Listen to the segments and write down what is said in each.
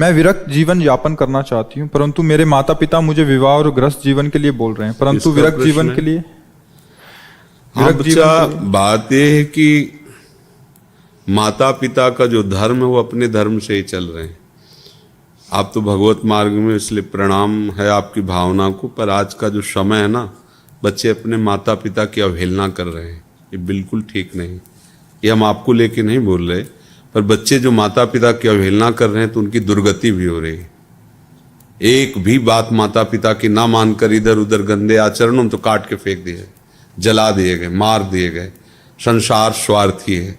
मैं विरक्त जीवन यापन करना चाहती हूँ, परंतु मेरे माता पिता मुझे विवाह और गृहस्थ जीवन के लिए बोल रहे हैं, परंतु इसका विरक्त प्रश्न जीवन है? के लिए हाँ बच्चा, बात यह है कि माता पिता का जो धर्म है वो अपने धर्म से ही चल रहे हैं। आप तो भगवत मार्ग में, इसलिए प्रणाम है आपकी भावना को। पर आज का जो समय है ना, बच्चे अपने माता पिता की अवहेलना कर रहे हैं, ये बिल्कुल ठीक नहीं। ये हम आपको लेके नहीं बोल रहे, पर बच्चे जो माता पिता की अवहेलना कर रहे हैं तो उनकी दुर्गति भी हो रही है। एक भी बात माता पिता की ना मानकर इधर उधर गंदे आचरणों तो काट के फेंक दिए, जला दिए गए, मार दिए गए। संसार स्वार्थी है,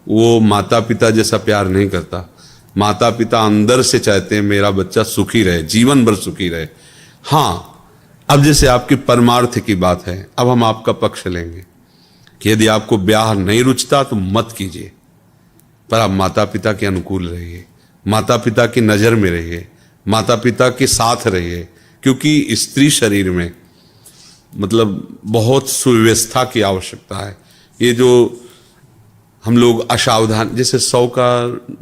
वो माता पिता जैसा प्यार नहीं करता। माता पिता अंदर से चाहते हैं मेरा बच्चा सुखी रहे, जीवन भर सुखी रहे। हाँ, अब जैसे आपकी परमार्थ की बात है, अब हम आपका पक्ष लेंगे कि यदि आपको ब्याह नहीं रुचता तो मत कीजिए, पर आप माता पिता के अनुकूल रहिए, माता पिता की नज़र में रहिए, माता पिता के साथ रहिए। क्योंकि स्त्री शरीर में मतलब बहुत सुव्यवस्था की आवश्यकता है। ये जो हम लोग असावधान, जैसे 100 का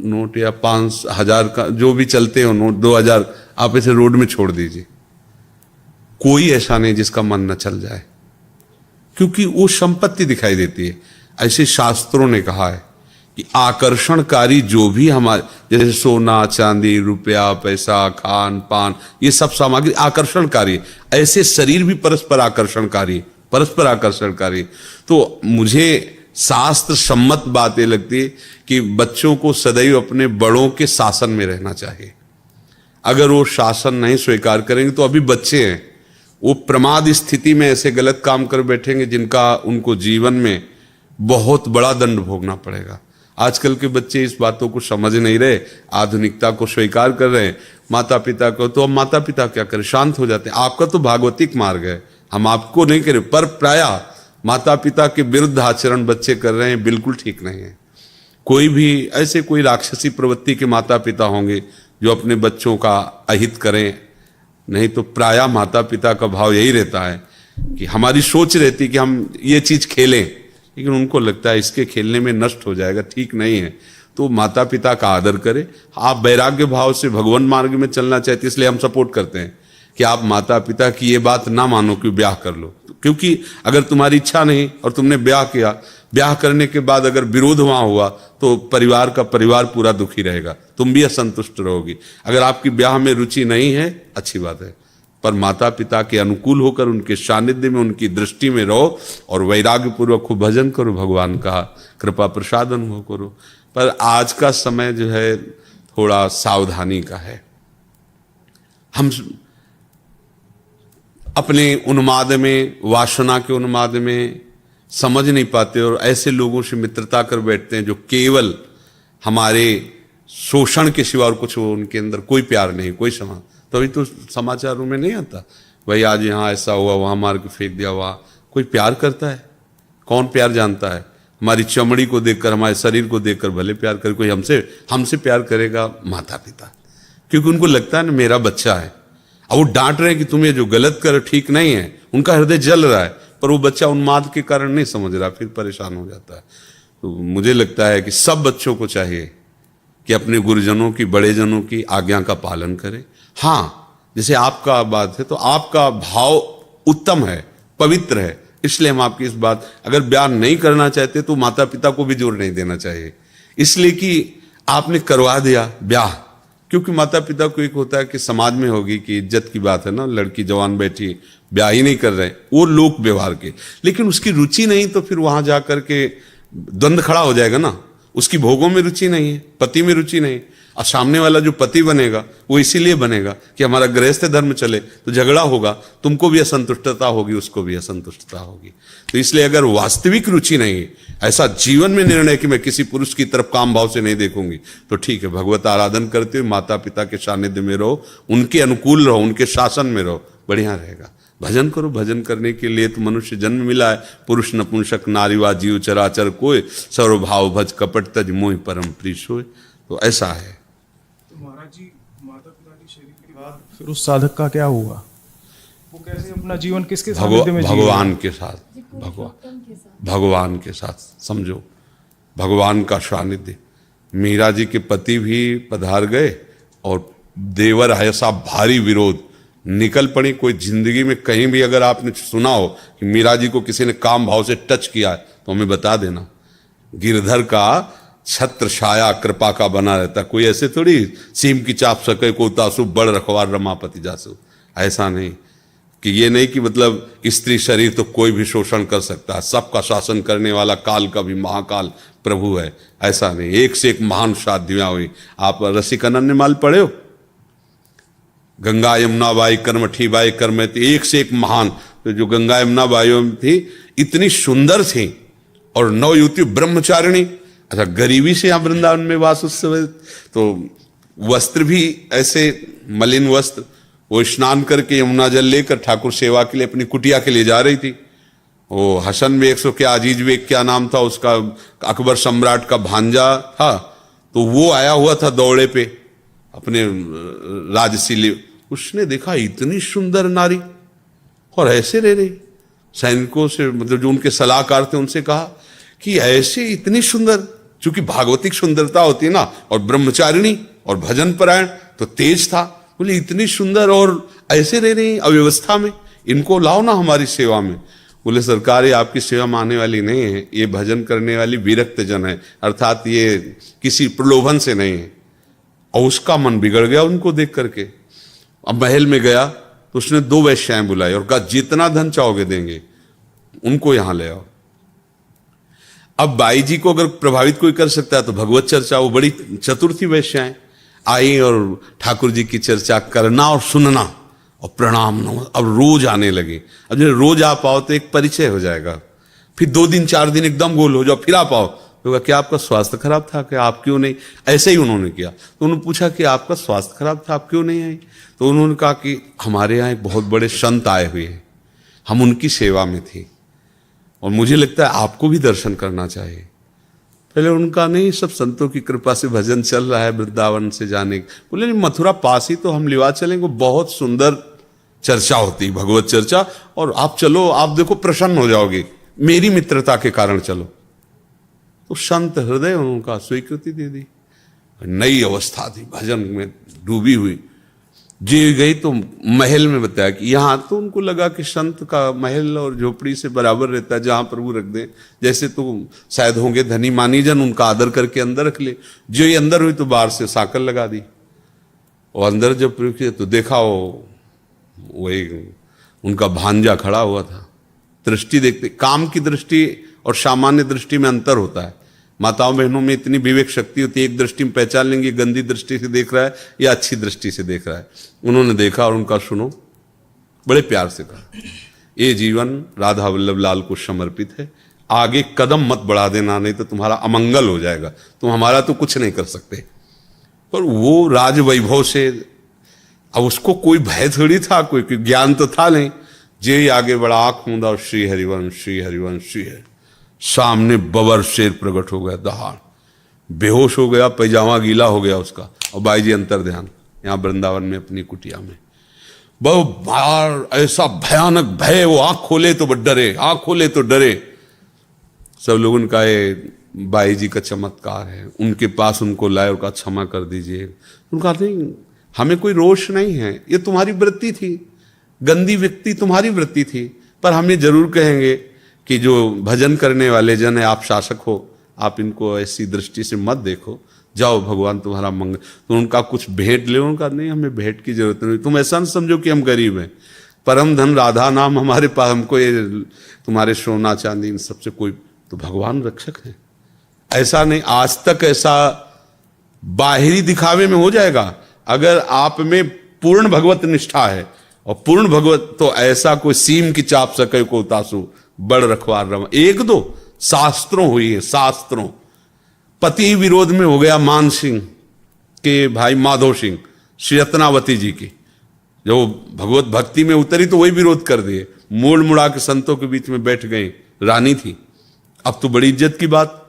नोट या 5,000 का जो भी चलते हो नोट, 2,000 आप इसे रोड में छोड़ दीजिए, कोई ऐसा नहीं जिसका मन न चल जाए, क्योंकि वो संपत्ति दिखाई देती है। ऐसे शास्त्रों ने कहा है कि आकर्षणकारी जो भी हमारे, जैसे सोना चांदी रुपया पैसा खान पान, ये सब सामग्री आकर्षणकारी है। ऐसे शरीर भी परस्पर आकर्षणकारी, परस्पर आकर्षणकारी। तो मुझे शास्त्र सम्मत बात ये लगती है कि बच्चों को सदैव अपने बड़ों के शासन में रहना चाहिए। अगर वो शासन नहीं स्वीकार करेंगे तो अभी बच्चे हैं, वो प्रमाद स्थिति में ऐसे गलत काम कर बैठेंगे जिनका उनको जीवन में बहुत बड़ा दंड भोगना पड़ेगा। आजकल के बच्चे इस बातों को समझ नहीं रहे, आधुनिकता को स्वीकार कर रहे हैं। माता पिता को तो, अब माता पिता क्या करें, शांत हो जाते हैं। आपका तो भागवतिक मार्ग है, हम आपको नहीं कह रहे, पर प्रायः माता पिता के विरुद्ध आचरण बच्चे कर रहे हैं, बिल्कुल ठीक नहीं है। कोई भी ऐसे कोई राक्षसी प्रवृत्ति के माता पिता होंगे जो अपने बच्चों का अहित करें, नहीं तो प्रायः माता पिता का भाव यही रहता है कि हमारी सोच रहती है कि हम ये चीज खेलें, लेकिन उनको लगता है इसके खेलने में नष्ट हो जाएगा, ठीक नहीं है। तो माता पिता का आदर करें। आप वैराग्य भाव से भगवान मार्ग में चलना चाहते, इसलिए हम सपोर्ट करते हैं कि आप माता पिता की ये बात ना मानो कि ब्याह कर लो। क्योंकि अगर तुम्हारी इच्छा नहीं और तुमने ब्याह किया, ब्याह करने के बाद अगर विरोध वहां हुआ तो परिवार पूरा दुखी रहेगा, तुम भी असंतुष्ट रहोगी। अगर आपकी ब्याह में रुचि नहीं है, अच्छी बात है, पर माता पिता के अनुकूल होकर उनके सानिध्य में, उनकी दृष्टि में रहो और वैराग्य पूर्वक खूब भजन करो, भगवान का कृपा प्रसाद अनुभव करो। पर आज का समय जो है थोड़ा सावधानी का है। हम अपने उन्माद में, वासना के उन्माद में समझ नहीं पाते और ऐसे लोगों से मित्रता कर बैठते हैं जो केवल हमारे शोषण के सिवा और कुछ, उनके अंदर कोई प्यार नहीं, कोई समाज। तभी तो समाचारों में नहीं आता भाई आज यहाँ ऐसा हुआ, वहां मार के फेंक दिया, वहां कोई प्यार करता है? कौन प्यार जानता है? हमारी चमड़ी को देखकर, हमारे शरीर को देखकर भले प्यार करे। कोई हमसे प्यार करेगा? माता पिता, क्योंकि उनको लगता है ना मेरा बच्चा है। अब वो डांट रहे हैं कि तुम ये जो गलत करो ठीक नहीं है, उनका हृदय जल रहा है, पर वो बच्चा उन्माद के कारण नहीं समझ रहा, फिर परेशान हो जाता है। तो मुझे लगता है कि सब बच्चों को चाहिए कि अपने गुरुजनों की, बड़े जनों की आज्ञा का पालन करें। हाँ, जैसे आपका बात है तो आपका भाव उत्तम है, पवित्र है, इसलिए हम आपकी इस बात, अगर ब्याह नहीं करना चाहते तो माता पिता को भी जोर नहीं देना चाहिए, इसलिए कि आपने करवा दिया ब्याह। क्योंकि माता पिता को एक होता है कि समाज में होगी कि इज्जत की बात है ना, लड़की जवान बैठी ब्याह ही नहीं कर रहे, वो लोक व्यवहार के, लेकिन उसकी रुचि नहीं तो फिर वहां जाकर के द्वंद्व खड़ा हो जाएगा ना। उसकी भोगों में रुचि नहीं है, पति में रुचि नहीं, और सामने वाला जो पति बनेगा वो इसीलिए बनेगा कि हमारा गृहस्थ धर्म चले, तो झगड़ा होगा, तुमको भी असंतुष्टता होगी, उसको भी असंतुष्टता होगी। तो इसलिए अगर वास्तविक रुचि नहीं है, ऐसा जीवन में निर्णय कि मैं किसी पुरुष की तरफ काम भाव से नहीं देखूंगी, तो ठीक है, भगवत आराधन करते हुए माता पिता के सानिध्य में रहो, उनके अनुकूल रहो, उनके शासन में रहो, बढ़िया रहेगा। भजन करो, भजन करने के लिए तो मनुष्य जन्म मिला है। पुरुष नपुंसक नारीवा जीव चराचर कोय, सर्वभाव भज कपट तज मोहि परम प्रिय सोय। तो ऐसा है। तो महाराज जी, माता पिता की शरीर के बाद फिर उस साधक का क्या हुआ? वो कैसे अपना जीवन किसके सानिध्य में भगवान के साथ, भगवान के साथ समझो, भगवान का सानिध्य। मीरा जी के पति भी पधार गए और देवर ऐसा भारी विरोध, निकल पड़ी। कोई जिंदगी में कहीं भी अगर आपने सुना हो कि मीरा जी को किसी ने काम भाव से टच किया है तो हमें बता देना। गिरधर का छत्र छाया कृपा का बना रहता, कोई ऐसे थोड़ी सीम की चाप सके को तासु बड़ रखवार रमापति जासु, ऐसा नहीं कि ये नहीं कि मतलब स्त्री शरीर तो कोई भी शोषण कर सकता है, सबका शासन करने वाला काल का भी महाकाल प्रभु है, ऐसा नहीं। एक से एक महान शादियां हुई। आप रसिक अनन्यमाल पढ़े हो? गंगा यमुना बाई कर्मठी बाई कर्मती, एक से एक महान। तो जो गंगा यमुना बाई थी इतनी सुंदर थी, और नवयुवती ब्रह्मचारिणी। अच्छा, गरीबी से यहाँ वृंदावन में वास उस समय, तो वस्त्र भी ऐसे मलिन वस्त्र, वो स्नान करके यमुना जल लेकर ठाकुर सेवा के लिए अपनी कुटिया के लिए जा रही थी। वो हसन बेग सो क्या अजीज बेग क्या नाम था उसका, अकबर सम्राट का भांजा था, तो वो आया हुआ था दौड़े पे अपने राजसीले। उसने देखा इतनी सुंदर नारी और ऐसे रह रही। सैनिकों से मतलब जो उनके सलाहकार थे उनसे कहा कि ऐसे इतनी सुंदर, चूंकि भागवतिक सुंदरता होती है ना, और ब्रह्मचारिणी और भजन परायण तो तेज था। बोले इतनी सुंदर और ऐसे रह रही अव्यवस्था में, इनको लाओ ना हमारी सेवा में। बोले सरकार ये आपकी सेवा में आने वाली नहीं है, ये भजन करने वाली विरक्त जन है, अर्थात ये किसी प्रलोभन से नहीं है। और उसका मन बिगड़ गया उनको देख करके। अब महल में गया तो उसने 2 वैश्याएं बुलाई और कहा जितना धन चाहोगे देंगे, उनको यहां ले आओ। अब बाई जी को अगर प्रभावित कोई कर सकता है तो भगवत चर्चा, वो बड़ी चतुर थी वैश्याएं, आई और ठाकुर जी की चर्चा करना और सुनना और प्रणाम। अब रोज आने लगे। अब जब रोज आ पाओ तो एक परिचय हो जाएगा, फिर 2 दिन 4 दिन एकदम गोल हो जाओ, फिर आ पाओ तो क्या आपका स्वास्थ्य खराब था, क्या आप क्यों नहीं? ऐसे ही उन्होंने किया। तो उन्होंने पूछा कि आपका स्वास्थ्य खराब था, आप क्यों नहीं आई? तो उन्होंने कहा कि हमारे यहाँ एक बहुत बड़े संत आए हुए हैं, हम उनकी सेवा में थी और मुझे लगता है आपको भी दर्शन करना चाहिए। पहले उनका नहीं, सब संतों की कृपा से भजन चल रहा है वृंदावन से जाने। बोले नहीं, मथुरा पास ही तो हम लिवा चलेंगे, बहुत सुंदर चर्चा होती भगवत चर्चा, और आप चलो, आप देखो प्रसन्न हो जाओगे, मेरी मित्रता के कारण चलो। तो संत हृदय उनका स्वीकृति दे दी। नई अवस्था थी, भजन में डूबी हुई। जी गई तो महल में बताया कि यहाँ तो उनको लगा कि संत का महल और झोपड़ी से बराबर रहता है, जहां प्रभु रख दें, जैसे तो शायद होंगे धनी मानी जन, उनका आदर करके अंदर रख ले। जो ये अंदर हुई तो बाहर से साकल लगा दी, और अंदर जब प्रयोग किया तो देखा वही उनका भांजा खड़ा हुआ था। दृष्टि देखते, काम की दृष्टि और सामान्य दृष्टि में अंतर होता है। माताओं बहनों में इतनी विवेक शक्ति होती है, एक दृष्टि में पहचान लेंगे गंदी दृष्टि से देख रहा है या अच्छी दृष्टि से देख रहा है। उन्होंने देखा और उनका सुनो, बड़े प्यार से कहा ये जीवन राधा वल्लभ लाल को समर्पित है, आगे कदम मत बढ़ा देना, नहीं तो तुम्हारा अमंगल हो जाएगा, तुम हमारा तो कुछ नहीं कर सकते। पर वो राज वैभव से, अब उसको कोई भय थोड़ी था, कोई ज्ञान तो था नहीं। जे ही आगे बढ़ा, आंख मूंदा और श्री हरिवंश श्री हरिवंश श्री हरि, सामने बबर शेर प्रकट हो गया, दहाड़ बेहोश हो गया, पैजामा गीला हो गया उसका। और बाई जी अंतर ध्यान यहाँ वृंदावन में अपनी कुटिया में, बहुत बार ऐसा भयानक भय, वो आंख खोले तो डरे, आंख खोले तो डरे। सब लोगों ने कहा बाई जी का चमत्कार है, उनके पास उनको लाए और कहा क्षमा कर दीजिए। उनका नहीं, हमें कोई रोष नहीं है, ये तुम्हारी वृत्ति थी, गंदी व्यक्ति तुम्हारी वृत्ति थी, पर हम ये जरूर कहेंगे कि जो भजन करने वाले जन है, आप शासक हो, आप इनको ऐसी दृष्टि से मत देखो, जाओ भगवान तुम्हारा मंगल। तो उनका कुछ भेंट ले, उनका नहीं, हमें भेंट की जरूरत नहीं, तुम ऐसा न समझो कि हम गरीब हैं, परम धन राधा नाम हमारे पास, हमको ये तुम्हारे सोना चांदी इन सबसे कोई, तो भगवान रक्षक है। ऐसा नहीं, आज तक ऐसा बाहरी दिखावे में हो जाएगा, अगर आप में पूर्ण भगवत निष्ठा है और पूर्ण भगवत, तो ऐसा कोई सीम की चाप सके को तासु बड़ रखवार रमा। 1-2 शास्त्रों हुई है, शास्त्रों। पति विरोध में हो गया मान सिंह के भाई माधव सिंह, श्री रत्नावती जी की, जो भगवत भक्ति में उतरी तो वही विरोध कर दिए, मोड़ मुड़ा के संतों के बीच में बैठ गई, रानी थी। अब तो बड़ी इज्जत की बात,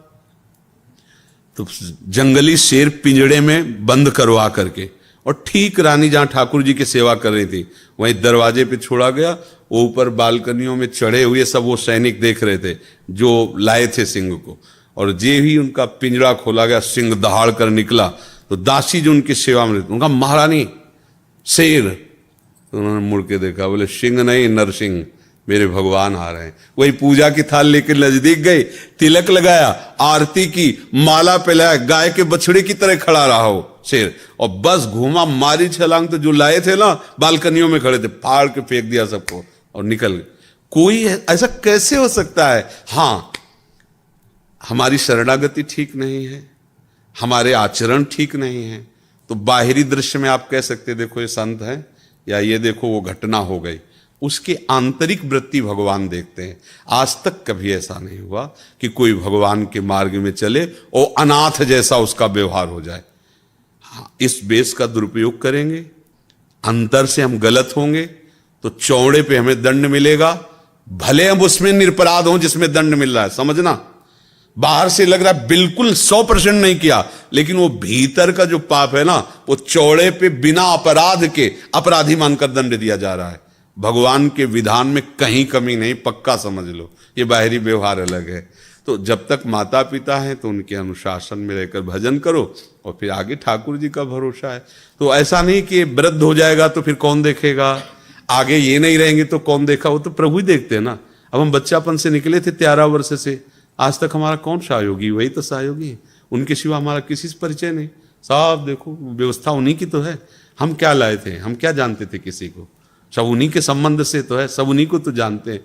तो जंगली शेर पिंजड़े में बंद करवा करके, और ठीक रानी जहां ठाकुर जी की सेवा कर रही थी वहीं दरवाजे पे छोड़ा गया। वो ऊपर बालकनियों में चढ़े हुए सब वो सैनिक देख रहे थे जो लाए थे सिंह को, और जे ही उनका पिंजरा खोला गया, सिंह दहाड़ कर निकला। तो दासी जो उनकी सेवा में रहती, उनका महारानी शेर। तो उन्होंने मुड़ के देखा, बोले सिंह नहीं नरसिंह, मेरे भगवान आ रहे हैं। वही पूजा की थाल लेकर नजदीक गए, तिलक लगाया, आरती की, माला पिलाया, गाय के बछड़े की तरह खड़ा रहा हो शेर, और बस घूमा, मारी छलांग, तो जो लाए थे ना बालकनियों में खड़े थे, फाड़ के फेंक दिया सबको और निकल गए। कोई ऐसा कैसे हो सकता है? हाँ, हमारी शरणागति ठीक नहीं है, हमारे आचरण ठीक नहीं है, तो बाहरी दृश्य में आप कह सकते देखो ये संत है, या ये देखो वो घटना हो गई, उसकी आंतरिक वृत्ति भगवान देखते हैं। आज तक कभी ऐसा नहीं हुआ कि कोई भगवान के मार्ग में चले और अनाथ जैसा उसका व्यवहार हो जाए। हाँ, इस बेस का दुरुपयोग करेंगे, अंतर से हम गलत होंगे तो चौड़े पे हमें दंड मिलेगा, भले हम उसमें निरपराध हों जिसमें दंड मिल रहा है। समझना, बाहर से लग रहा है बिल्कुल 100% नहीं किया, लेकिन वो भीतर का जो पाप है ना, वो चौड़े पे बिना अपराध के अपराधी मानकर दंड दिया जा रहा है। भगवान के विधान में कहीं कमी नहीं, पक्का समझ लो। ये बाहरी व्यवहार अलग है। तो जब तक माता पिता हैं तो उनके अनुशासन में रहकर भजन करो, और फिर आगे ठाकुर जी का भरोसा है। तो ऐसा नहीं कि वृद्ध हो जाएगा तो फिर कौन देखेगा, आगे ये नहीं रहेंगे तो कौन देखा, वो तो प्रभु ही देखते हैं ना। अब हम बच्चापन से निकले थे 13 वर्ष से, आज तक हमारा कौन सहयोगी? वही तो सहयोगी है, उनके सिवा हमारा किसी से परिचय नहीं। सब देखो व्यवस्था उन्हीं की तो है, हम क्या लाए थे, हम क्या जानते थे किसी को? सब उन्हीं के संबंध से तो है, सब उन्हीं को तो जानते हैं।